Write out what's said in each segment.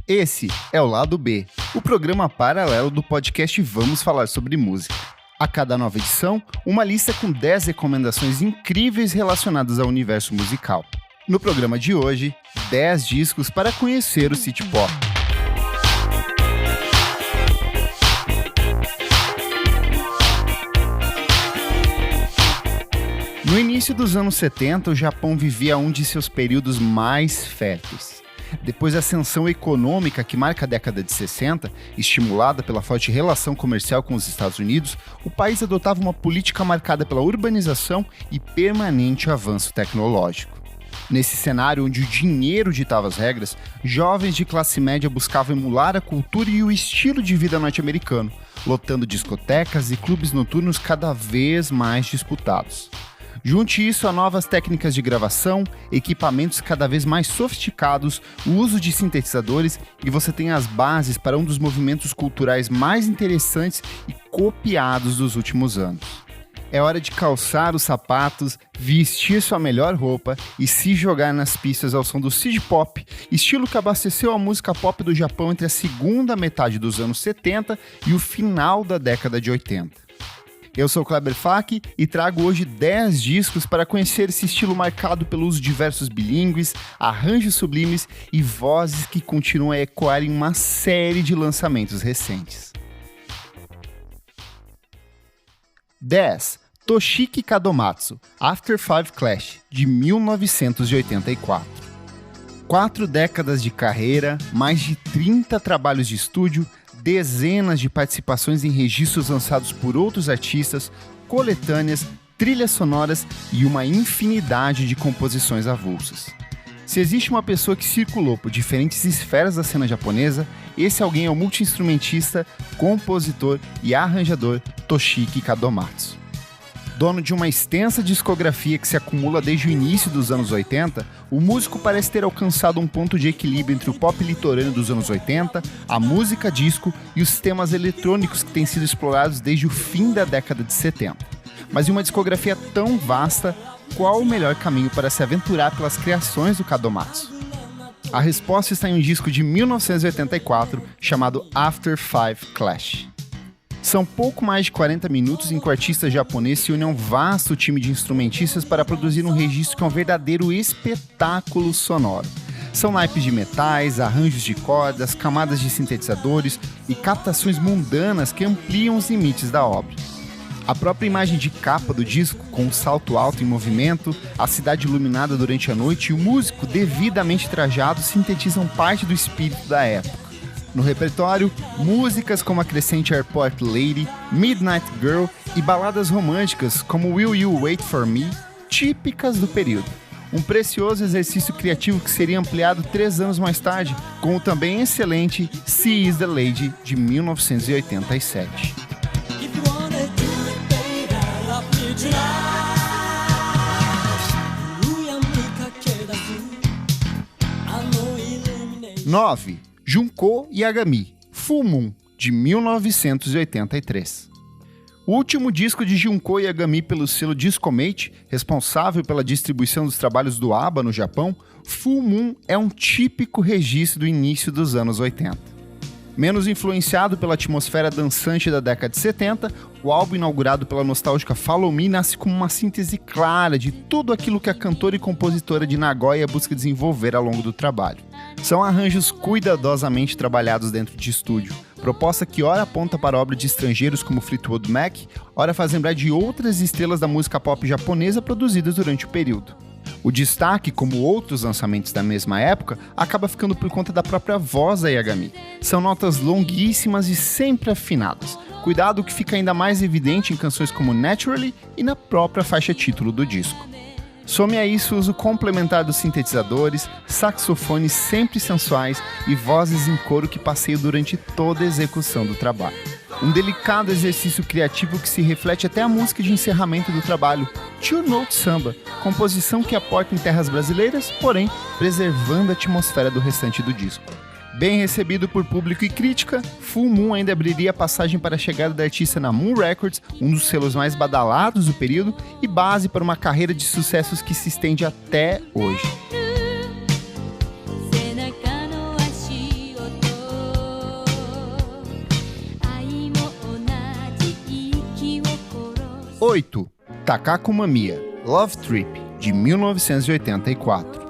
Esse é o Lado B, o programa paralelo do podcast Vamos Falar Sobre Música. A cada nova edição, uma lista com 10 recomendações incríveis relacionadas ao universo musical. No programa de hoje, 10 discos para conhecer o City Pop. No início dos anos 70, o Japão vivia um de seus períodos mais férteis. Depois da ascensão econômica que marca a década de 60, estimulada pela forte relação comercial com os Estados Unidos, o país adotava uma política marcada pela urbanização e permanente avanço tecnológico. Nesse cenário onde o dinheiro ditava as regras, jovens de classe média buscavam emular a cultura e o estilo de vida norte-americano, lotando discotecas e clubes noturnos cada vez mais disputados. Junte isso a novas técnicas de gravação, equipamentos cada vez mais sofisticados, o uso de sintetizadores e você tem as bases para um dos movimentos culturais mais interessantes e copiados dos últimos anos. É hora de calçar os sapatos, vestir sua melhor roupa e se jogar nas pistas ao som do City Pop, estilo que abasteceu a música pop do Japão entre a segunda metade dos anos 70 e o final da década de 80. Eu sou o Kleber Fak e trago hoje 10 discos para conhecer esse estilo marcado pelo uso de versos bilíngues, arranjos sublimes e vozes que continuam a ecoar em uma série de lançamentos recentes. 10. Toshiki Kadomatsu, After Five Clash, de 1984. 4 décadas de carreira, mais de 30 trabalhos de estúdio, dezenas de participações em registros lançados por outros artistas, coletâneas, trilhas sonoras e uma infinidade de composições avulsas. Se existe uma pessoa que circulou por diferentes esferas da cena japonesa, esse alguém é o multi-instrumentista, compositor e arranjador Toshiki Kadomatsu. Dono de uma extensa discografia que se acumula desde o início dos anos 80, o músico parece ter alcançado um ponto de equilíbrio entre o pop litorâneo dos anos 80, a música disco e os temas eletrônicos que têm sido explorados desde o fim da década de 70. Mas em uma discografia tão vasta, qual o melhor caminho para se aventurar pelas criações do Kadomatsu? A resposta está em um disco de 1984 chamado After Five Clash. São pouco mais de 40 minutos em que o artista japonês se une a um vasto time de instrumentistas para produzir um registro que é um verdadeiro espetáculo sonoro. São naipes de metais, arranjos de cordas, camadas de sintetizadores e captações mundanas que ampliam os limites da obra. A própria imagem de capa do disco, com um salto alto em movimento, a cidade iluminada durante a noite e o músico devidamente trajado sintetizam parte do espírito da época. No repertório, músicas como a crescente Airport Lady, Midnight Girl e baladas românticas como Will You Wait For Me, típicas do período. Um precioso exercício criativo que seria ampliado 3 anos mais tarde, com o também excelente She Is The Lady, de 1987. 9. Junko Yagami, Full Moon, de 1983. O último disco de Junko Yagami pelo selo Discomate, responsável pela distribuição dos trabalhos do ABBA no Japão, Full Moon é um típico registro do início dos anos 80. Menos influenciado pela atmosfera dançante da década de 70, o álbum inaugurado pela nostálgica Follow Me nasce como uma síntese clara de tudo aquilo que a cantora e compositora de Nagoya busca desenvolver ao longo do trabalho. São arranjos cuidadosamente trabalhados dentro de estúdio, proposta que ora aponta para a obra de estrangeiros como Fleetwood Mac, ora faz lembrar de outras estrelas da música pop japonesa produzidas durante o período. O destaque, como outros lançamentos da mesma época, acaba ficando por conta da própria voz da Yagami. São notas longuíssimas e sempre afinadas, cuidado que fica ainda mais evidente em canções como Naturally e na própria faixa título do disco. Some a isso o uso complementar dos sintetizadores, saxofones sempre sensuais e vozes em coro que passeiam durante toda a execução do trabalho. Um delicado exercício criativo que se reflete até a música de encerramento do trabalho, Two Note Samba, composição que aporta em terras brasileiras, porém preservando a atmosfera do restante do disco. Bem recebido por público e crítica, Full Moon ainda abriria a passagem para a chegada da artista na Moon Records, um dos selos mais badalados do período, e base para uma carreira de sucessos que se estende até hoje. 8. Takako Mamiya, Love Trip, de 1984.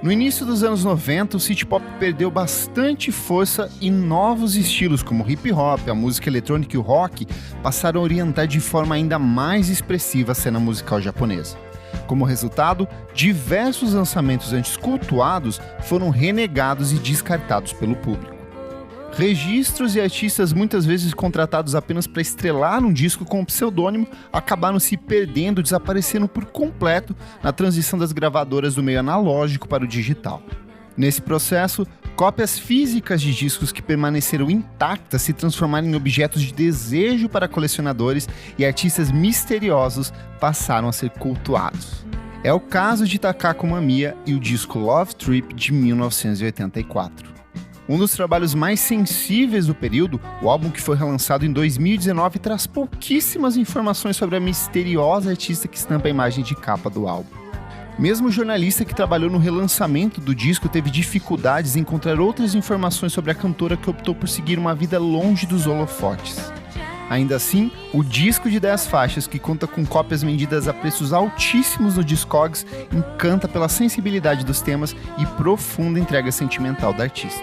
No início dos anos 90, o city pop perdeu bastante força e novos estilos como o hip hop, a música eletrônica e o rock passaram a orientar de forma ainda mais expressiva a cena musical japonesa. Como resultado, diversos lançamentos antes cultuados foram renegados e descartados pelo público. Registros e artistas muitas vezes contratados apenas para estrelar um disco com um pseudônimo acabaram se perdendo, desaparecendo por completo na transição das gravadoras do meio analógico para o digital. Nesse processo, cópias físicas de discos que permaneceram intactas se transformaram em objetos de desejo para colecionadores e artistas misteriosos passaram a ser cultuados. É o caso de Takako Mamiya e o disco Love Trip de 1984. Um dos trabalhos mais sensíveis do período, o álbum que foi relançado em 2019 traz pouquíssimas informações sobre a misteriosa artista que estampa a imagem de capa do álbum. Mesmo o jornalista que trabalhou no relançamento do disco teve dificuldades em encontrar outras informações sobre a cantora que optou por seguir uma vida longe dos holofotes. Ainda assim, o disco de 10 faixas, que conta com cópias vendidas a preços altíssimos no Discogs, encanta pela sensibilidade dos temas e profunda entrega sentimental da artista.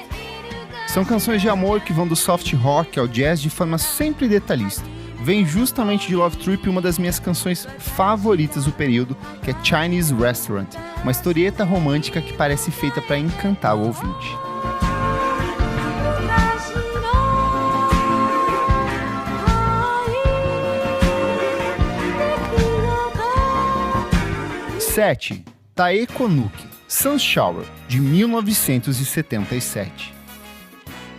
São canções de amor que vão do soft rock ao jazz de forma sempre detalhista. Vem justamente de Love Trip uma das minhas canções favoritas do período, que é Chinese Restaurant, uma historieta romântica que parece feita para encantar o ouvinte. Sete. Tae Konuki, Sun Shower, de 1977.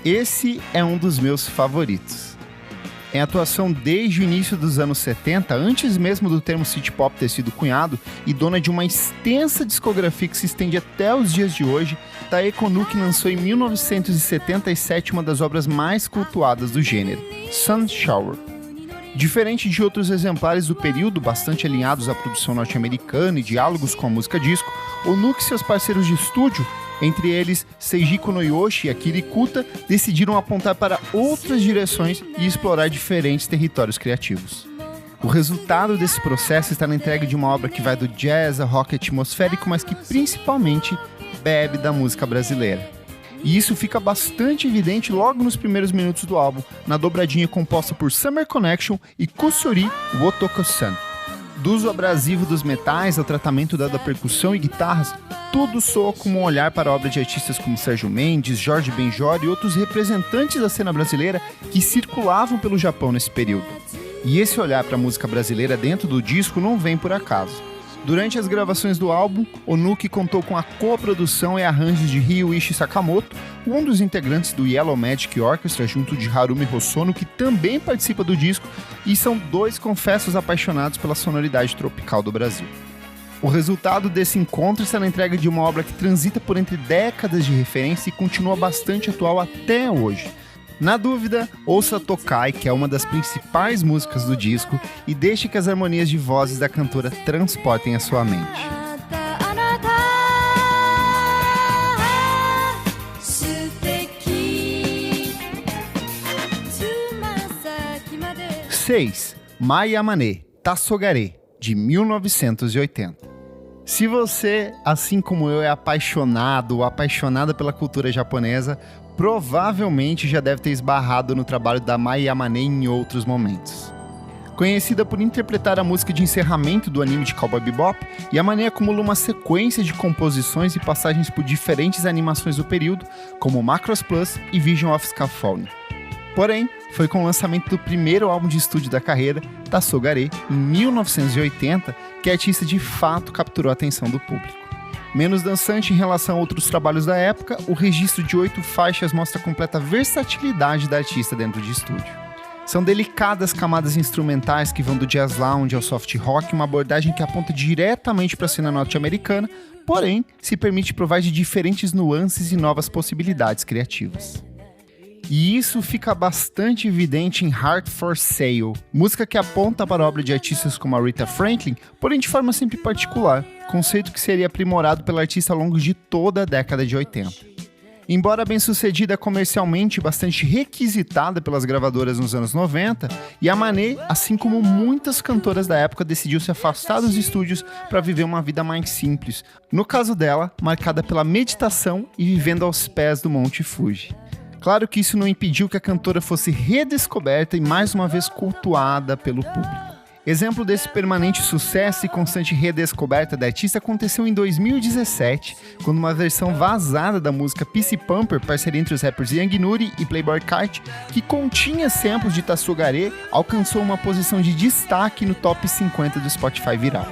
Esse é um dos meus favoritos. Em atuação desde o início dos anos 70, antes mesmo do termo city pop ter sido cunhado, e dona de uma extensa discografia que se estende até os dias de hoje, Tae Konuki lançou em 1977 uma das obras mais cultuadas do gênero, Sun Shower. Diferente de outros exemplares do período, bastante alinhados à produção norte-americana e diálogos com a música disco, Onuki e seus parceiros de estúdio, entre eles Seiji Konoyoshi e Akira Ikuta, decidiram apontar para outras direções e explorar diferentes territórios criativos. O resultado desse processo está na entrega de uma obra que vai do jazz a rock atmosférico, mas que principalmente bebe da música brasileira. E isso fica bastante evidente logo nos primeiros minutos do álbum, na dobradinha composta por Summer Connection e Kusuri Wotoko-san. Do uso abrasivo dos metais ao tratamento dado à percussão e guitarras, tudo soa como um olhar para a obra de artistas como Sérgio Mendes, Jorge Benjor e outros representantes da cena brasileira que circulavam pelo Japão nesse período. E esse olhar para a música brasileira dentro do disco não vem por acaso. Durante as gravações do álbum, Onuki contou com a coprodução e arranjos de Ryuichi Sakamoto, um dos integrantes do Yellow Magic Orchestra, junto de Harumi Hosono, que também participa do disco, e são dois confessos apaixonados pela sonoridade tropical do Brasil. O resultado desse encontro está na entrega de uma obra que transita por entre décadas de referência e continua bastante atual até hoje. Na dúvida, ouça Tokai, que é uma das principais músicas do disco, e deixe que as harmonias de vozes da cantora transportem a sua mente. 6. Mai Yamane, Tassogare, de 1980. Se você, assim como eu, é apaixonado ou apaixonada pela cultura japonesa, provavelmente já deve ter esbarrado no trabalho da Mai Yamane em outros momentos. Conhecida por interpretar a música de encerramento do anime de Cowboy Bebop, Yamane acumula uma sequência de composições e passagens por diferentes animações do período, como Macross Plus e Vision of Scaffolding. Porém, foi com o lançamento do primeiro álbum de estúdio da carreira, Tassogare, em 1980, que a artista de fato capturou a atenção do público. Menos dançante em relação a outros trabalhos da época, o registro de 8 faixas mostra a completa versatilidade da artista dentro de estúdio. São delicadas camadas instrumentais que vão do jazz lounge ao soft rock, uma abordagem que aponta diretamente para a cena norte-americana, porém se permite provar de diferentes nuances e novas possibilidades criativas. E isso fica bastante evidente em Heart for Sale, música que aponta para a obra de artistas como a Rita Franklin, porém de forma sempre particular, conceito que seria aprimorado pela artista ao longo de toda a década de 80. Embora bem-sucedida comercialmente e bastante requisitada pelas gravadoras nos anos 90, Yamane, assim como muitas cantoras da época, decidiu se afastar dos estúdios para viver uma vida mais simples. No caso dela, marcada pela meditação e vivendo aos pés do Monte Fuji. Claro que isso não impediu que a cantora fosse redescoberta e mais uma vez cultuada pelo público. Exemplo desse permanente sucesso e constante redescoberta da artista aconteceu em 2017, quando uma versão vazada da música PC Pumper, parceria entre os rappers Young Nudy e Playboi Carti, que continha samples de Tassugare, alcançou uma posição de destaque no top 50 do Spotify viral.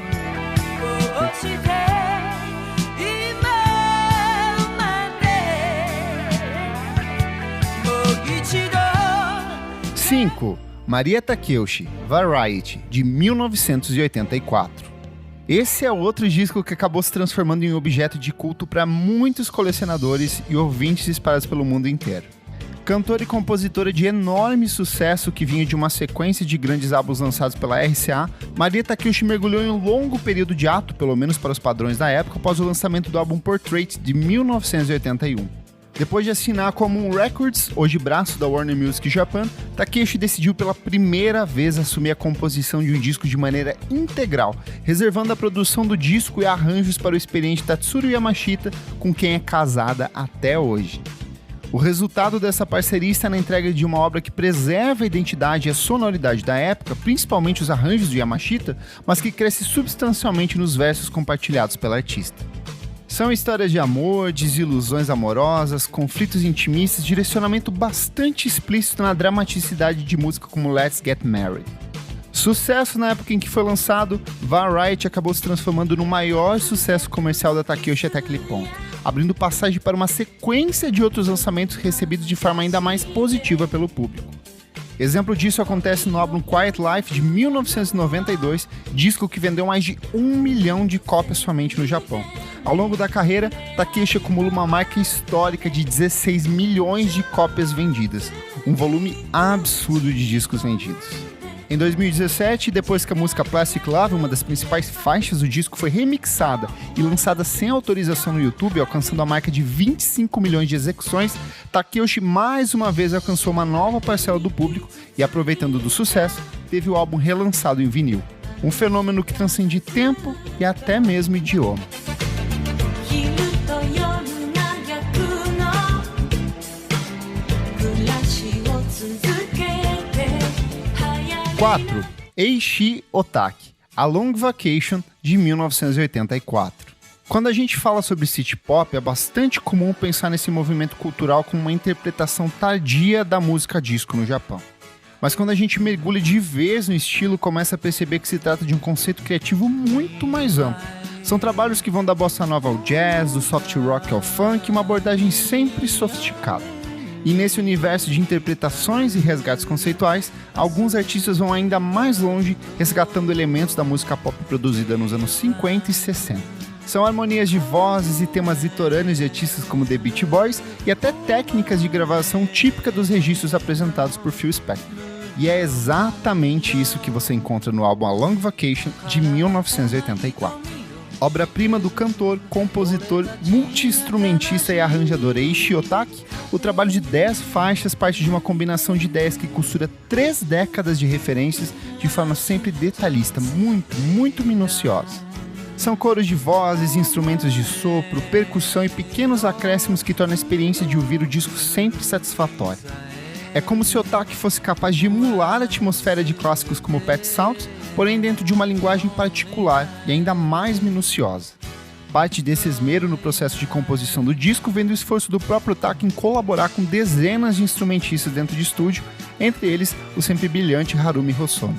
5. Maria Takeuchi, Variety, de 1984. Esse é outro disco que acabou se transformando em objeto de culto para muitos colecionadores e ouvintes espalhados pelo mundo inteiro. Cantora e compositora de enorme sucesso que vinha de uma sequência de grandes álbuns lançados pela RCA, Maria Takeuchi mergulhou em um longo período de ato, pelo menos para os padrões da época, após o lançamento do álbum Portrait, de 1981. Depois de assinar com a Moon Records, hoje braço da Warner Music Japan, Takeuchi decidiu pela primeira vez assumir a composição de um disco de maneira integral, reservando a produção do disco e arranjos para o experiente Tatsuro Yamashita, com quem é casada até hoje. O resultado dessa parceria está na entrega de uma obra que preserva a identidade e a sonoridade da época, principalmente os arranjos de Yamashita, mas que cresce substancialmente nos versos compartilhados pela artista. São histórias de amor, desilusões amorosas, conflitos intimistas, direcionamento bastante explícito na dramaticidade de música como Let's Get Married. Sucesso na época em que foi lançado, Variety acabou se transformando no maior sucesso comercial da Takeuchi até aquele ponto, abrindo passagem para uma sequência de outros lançamentos recebidos de forma ainda mais positiva pelo público. Exemplo disso acontece no álbum Quiet Life de 1992, disco que vendeu mais de 1 milhão de cópias somente no Japão. Ao longo da carreira, Takeuchi acumula uma marca histórica de 16 milhões de cópias vendidas, um volume absurdo de discos vendidos. Em 2017, depois que a música Plastic Love, uma das principais faixas do disco, foi remixada e lançada sem autorização no YouTube, alcançando a marca de 25 milhões de execuções, Takeuchi mais uma vez alcançou uma nova parcela do público e, aproveitando do sucesso, teve o álbum relançado em vinil. Um fenômeno que transcende tempo e até mesmo idioma. 4. Eishi Otaki, A Long Vacation, de 1984. Quando a gente fala sobre city pop, é bastante comum pensar nesse movimento cultural como uma interpretação tardia da música disco no Japão. Mas quando a gente mergulha de vez no estilo, começa a perceber que se trata de um conceito criativo muito mais amplo. São trabalhos que vão da bossa nova ao jazz, do soft rock ao funk, uma abordagem sempre sofisticada. E nesse universo de interpretações e resgates conceituais, alguns artistas vão ainda mais longe, resgatando elementos da música pop produzida nos anos 50 e 60. São harmonias de vozes e temas litorâneos de artistas como The Beach Boys e até técnicas de gravação típica dos registros apresentados por Phil Spector. E é exatamente isso que você encontra no álbum A Long Vacation, de 1984. Obra-prima do cantor, compositor, multi-instrumentista e arranjador Eishi Otaki, o trabalho de 10 faixas parte de uma combinação de ideias que costura 3 décadas de referências de forma sempre detalhista, muito minuciosa. São coros de vozes, instrumentos de sopro, percussão e pequenos acréscimos que tornam a experiência de ouvir o disco sempre satisfatória. É como se Otaki fosse capaz de emular a atmosfera de clássicos como Pet Sounds, porém dentro de uma linguagem particular e ainda mais minuciosa. Parte desse esmero no processo de composição do disco vem do esforço do próprio Otaki em colaborar com dezenas de instrumentistas dentro de estúdio, entre eles o sempre brilhante Harumi Hosono.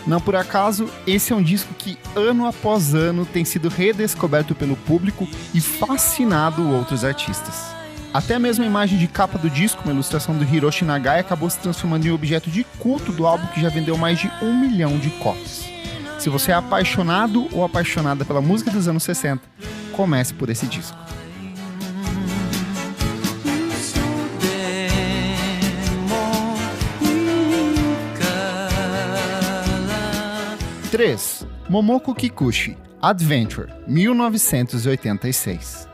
Não por acaso, esse é um disco que ano após ano tem sido redescoberto pelo público e fascinado outros artistas. Até mesmo a imagem de capa do disco, uma ilustração do Hiroshi Nagai, acabou se transformando em objeto de culto do álbum que já vendeu mais de 1 milhão de cópias. Se você é apaixonado ou apaixonada pela música dos anos 60, comece por esse disco. Momoko Kikuchi, Adventure, 1986.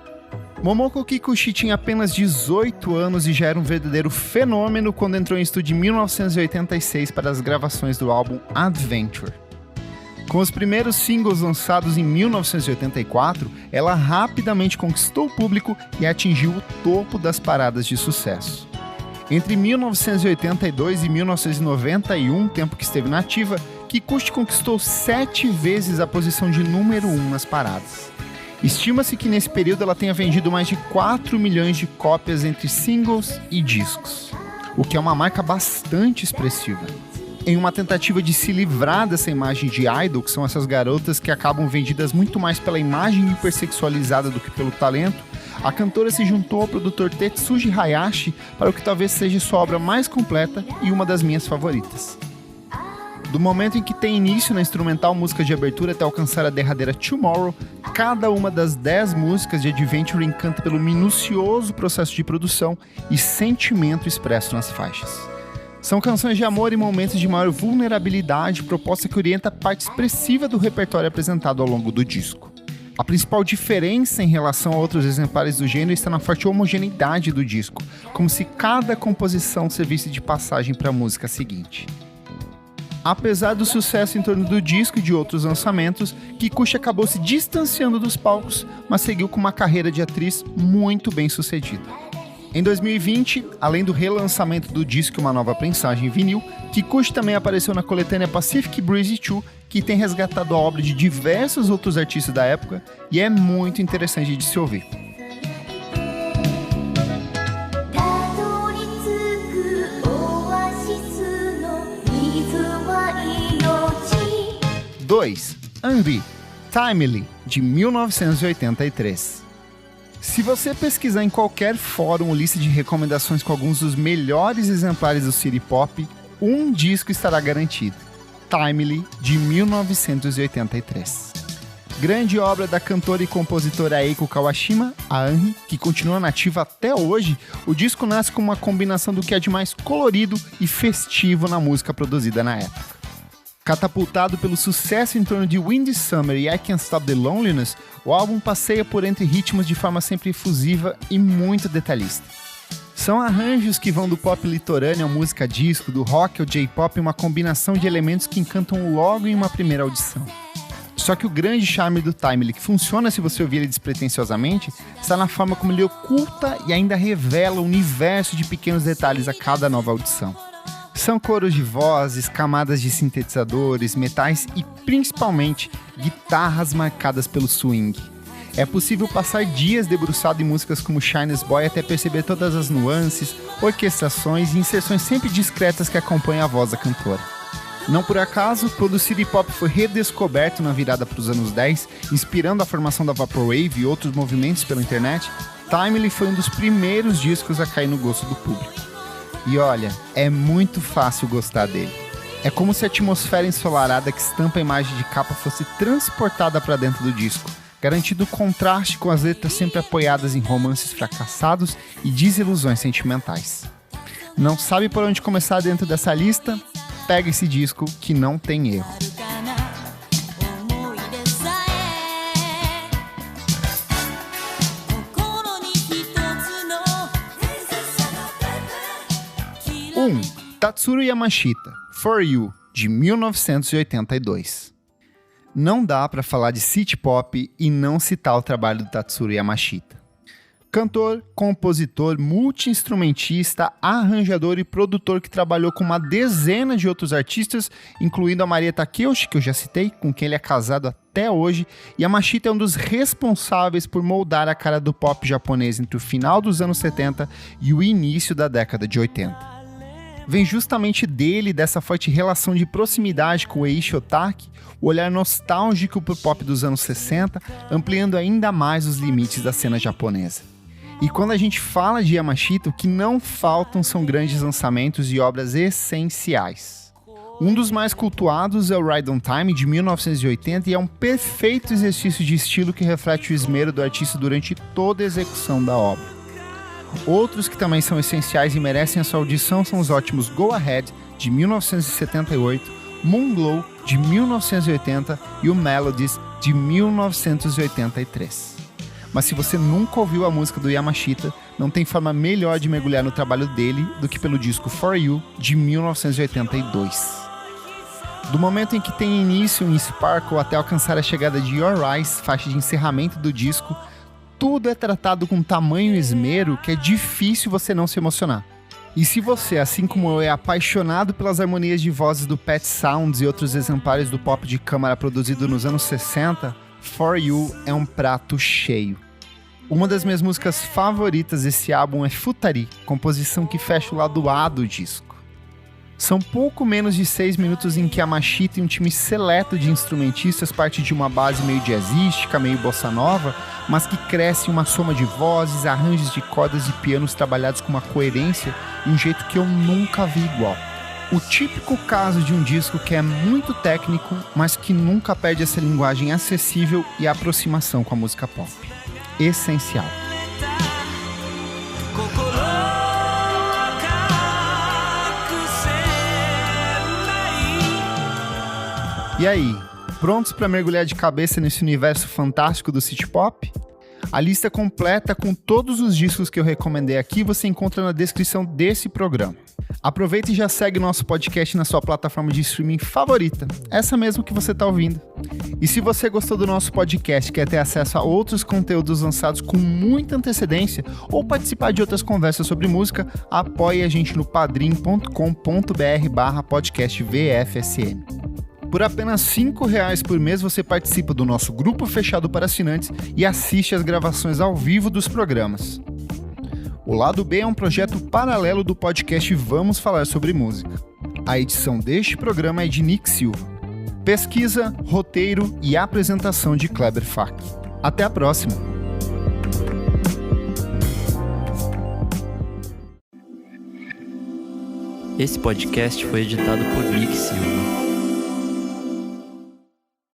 Momoko Kikuchi tinha apenas 18 anos e já era um verdadeiro fenômeno quando entrou em estúdio em 1986 para as gravações do álbum Adventure. Com os primeiros singles lançados em 1984, ela rapidamente conquistou o público e atingiu o topo das paradas de sucesso. Entre 1982 e 1991, tempo que esteve na ativa, Kikuchi conquistou 7 vezes a posição de número 1 nas paradas. Estima-se que nesse período ela tenha vendido mais de 4 milhões de cópias entre singles e discos, o que é uma marca bastante expressiva. Em uma tentativa de se livrar dessa imagem de idol, que são essas garotas que acabam vendidas muito mais pela imagem hipersexualizada do que pelo talento, a cantora se juntou ao produtor Tetsuji Hayashi para o que talvez seja sua obra mais completa e uma das minhas favoritas. Do momento em que tem início na instrumental música de abertura até alcançar a derradeira Tomorrow, cada uma das 10 músicas de Adventure encanta pelo minucioso processo de produção e sentimento expresso nas faixas. São canções de amor e momentos de maior vulnerabilidade, proposta que orienta a parte expressiva do repertório apresentado ao longo do disco. A principal diferença em relação a outros exemplares do gênero está na forte homogeneidade do disco, como se cada composição servisse de passagem para a música seguinte. Apesar do sucesso em torno do disco e de outros lançamentos, Kikuchi acabou se distanciando dos palcos, mas seguiu com uma carreira de atriz muito bem sucedida. Em 2020, além do relançamento do disco e uma nova prensagem em vinil, Kikuchi também apareceu na coletânea Pacific Breeze 2, que tem resgatado a obra de diversos outros artistas da época e é muito interessante de se ouvir. 2. Henri, Timely, de 1983. Se você pesquisar em qualquer fórum ou lista de recomendações com alguns dos melhores exemplares do City Pop, um disco estará garantido: Timely, de 1983. Grande obra da cantora e compositora Eiko Kawashima, a Henri, que continua nativa até hoje, o disco nasce com uma combinação do que é de mais colorido e festivo na música produzida na época. Catapultado pelo sucesso em torno de Windy Summer e I Can't Stop the Loneliness, o álbum passeia por entre ritmos de forma sempre efusiva e muito detalhista. São arranjos que vão do pop litorâneo à música disco, do rock ao J-pop, uma combinação de elementos que encantam logo em uma primeira audição. Só que o grande charme do Timely, que funciona se você ouvir ele despretensiosamente, está na forma como ele oculta e ainda revela um universo de pequenos detalhes a cada nova audição. São coros de vozes, camadas de sintetizadores, metais e, principalmente, guitarras marcadas pelo swing. É possível passar dias debruçado em músicas como Shyness Boy até perceber todas as nuances, orquestrações e inserções sempre discretas que acompanham a voz da cantora. Não por acaso, quando o City Pop foi redescoberto na virada para os anos 10, inspirando a formação da Vaporwave e outros movimentos pela internet, Timely foi um dos primeiros discos a cair no gosto do público. E olha, é muito fácil gostar dele. É como se a atmosfera ensolarada que estampa a imagem de capa fosse transportada para dentro do disco, garantindo o contraste com as letras sempre apoiadas em romances fracassados e desilusões sentimentais. Não sabe por onde começar dentro dessa lista? Pega esse disco que não tem erro. Tatsuro Yamashita, For You, de 1982. Não dá para falar de City Pop e não citar o trabalho do Tatsuro Yamashita. Cantor, compositor, multi-instrumentista, arranjador e produtor que trabalhou com uma dezena de outros artistas, incluindo a Maria Takeuchi, que eu já citei, com quem ele é casado até hoje, e Yamashita é um dos responsáveis por moldar a cara do pop japonês entre o final dos anos 70 e o início da década de 80. Vem justamente dele, dessa forte relação de proximidade com o Eiichi Otaki, o olhar nostálgico pro pop dos anos 60, ampliando ainda mais os limites da cena japonesa. E quando a gente fala de Yamashita, o que não faltam são grandes lançamentos e obras essenciais. Um dos mais cultuados é o Ride on Time, de 1980, e é um perfeito exercício de estilo que reflete o esmero do artista durante toda a execução da obra. Outros que também são essenciais e merecem a sua audição são os ótimos Go Ahead, de 1978, Moonglow, de 1980 e o Melodies, de 1983. Mas se você nunca ouviu a música do Yamashita, não tem forma melhor de mergulhar no trabalho dele do que pelo disco For You, de 1982. Do momento em que tem início em Sparkle até alcançar a chegada de Your Eyes, faixa de encerramento do disco, tudo é tratado com tamanho esmero que é difícil você não se emocionar. E se você, assim como eu, é apaixonado pelas harmonias de vozes do Pet Sounds e outros exemplares do pop de câmara produzido nos anos 60, For You é um prato cheio. Uma das minhas músicas favoritas desse álbum é Futari, composição que fecha o lado A do disco. São pouco menos de 6 minutos em que Yamashita e um time seleto de instrumentistas parte de uma base meio jazzística, meio bossa nova, mas que cresce em uma soma de vozes, arranjos de cordas e pianos trabalhados com uma coerência e um jeito que eu nunca vi igual. O típico caso de um disco que é muito técnico, mas que nunca perde essa linguagem acessível e aproximação com a música pop. Essencial. E aí, prontos para mergulhar de cabeça nesse universo fantástico do City Pop? A lista completa com todos os discos que eu recomendei aqui você encontra na descrição desse programa. Aproveita e já segue o nosso podcast na sua plataforma de streaming favorita, essa mesmo que você está ouvindo. E se você gostou do nosso podcast e quer ter acesso a outros conteúdos lançados com muita antecedência ou participar de outras conversas sobre música, apoie a gente no padrim.com.br/podcastvfsm. Por apenas R$5 por mês você participa do nosso grupo fechado para assinantes e assiste às gravações ao vivo dos programas. O Lado B é um projeto paralelo do podcast Vamos Falar Sobre Música. A edição deste programa é de Nick Silva. Pesquisa, roteiro e apresentação de Kleber Fak. Até a próxima! Esse podcast foi editado por Nick Silva.